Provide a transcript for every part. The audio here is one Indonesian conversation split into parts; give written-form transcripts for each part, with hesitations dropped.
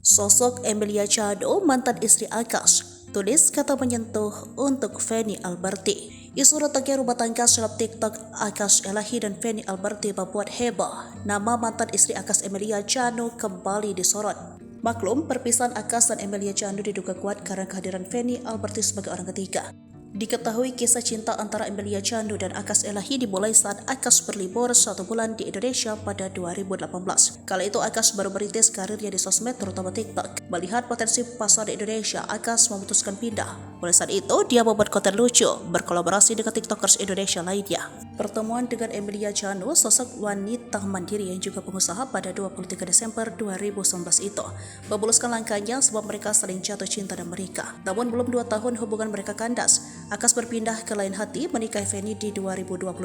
Sosok Emilia Chano, mantan istri Akash, tulis kata menyentuh untuk Feni Alberti. Isu retaknya rumah tangga seleb TikTok Akash Elahi dan Feni Alberti membuat heboh. Nama mantan istri Akash Emilia Chano kembali disorot. Maklum, perpisahan Akash dan Emilia Chano diduga kuat karena kehadiran Feni Alberti sebagai orang ketiga. Diketahui kisah cinta antara Emilia Chano dan Akash Elahi dimulai saat Akash berlibur 1 bulan di Indonesia pada 2018. Kala itu Akash baru merintis karirnya di sosmed terutama TikTok. Melihat potensi pasar di Indonesia, Akash memutuskan pindah. Mulai saat itu, dia membuat konten lucu, berkolaborasi dengan TikTokers Indonesia lainnya. Pertemuan dengan Emilia Chano, sosok wanita mandiri yang juga pengusaha pada 23 Desember 2019 itu, memuluskan langkahnya sebab mereka saling jatuh cinta dan menikah. Namun belum 2 tahun hubungan mereka kandas. Akash berpindah ke lain hati menikahi Feni di 2022.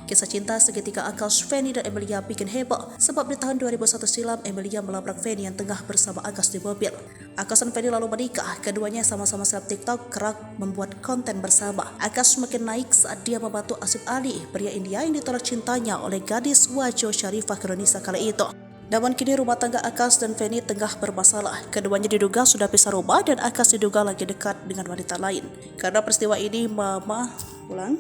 Kisah cinta seketika Akash, Feni dan Emilia bikin heboh sebab di tahun 2001 silam Emilia melabrak Feni yang tengah bersama Akash di mobil. Akash dan Feni lalu menikah. Keduanya sama-sama seleb TikTok kerap membuat konten bersama. Akash semakin naik saat dia membantu Asif Ali, pria India yang ditolak cintanya oleh gadis Wajo Sharifah Kronisa kala itu. Namun kini rumah tangga Akash dan Feni tengah bermasalah. Keduanya diduga sudah pisah rumah dan Akash diduga lagi dekat dengan wanita lain. Karena peristiwa ini, Mama ulang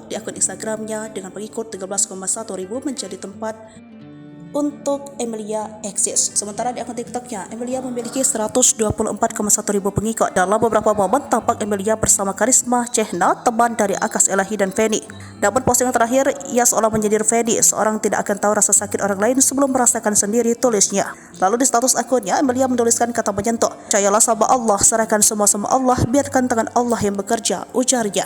di akun Instagramnya dengan pengikut 13,1 ribu menjadi tempat untuk Emilia eksis. Sementara di akun TikToknya, Emilia memiliki 124,1 ribu pengikut. Dalam beberapa momen tampak Emilia bersama Karisma Chehna, teman dari Akash Elahi dan Feni. Namun postingan terakhir, ia seolah menyindir Feni, seorang tidak akan tahu rasa sakit orang lain sebelum merasakan sendiri, tulisnya. Lalu di status akunnya, Emilia menuliskan kata menyentuh, "Percayalah sama Allah, serahkan semua sama Allah, biarkan tangan Allah yang bekerja," ujarnya.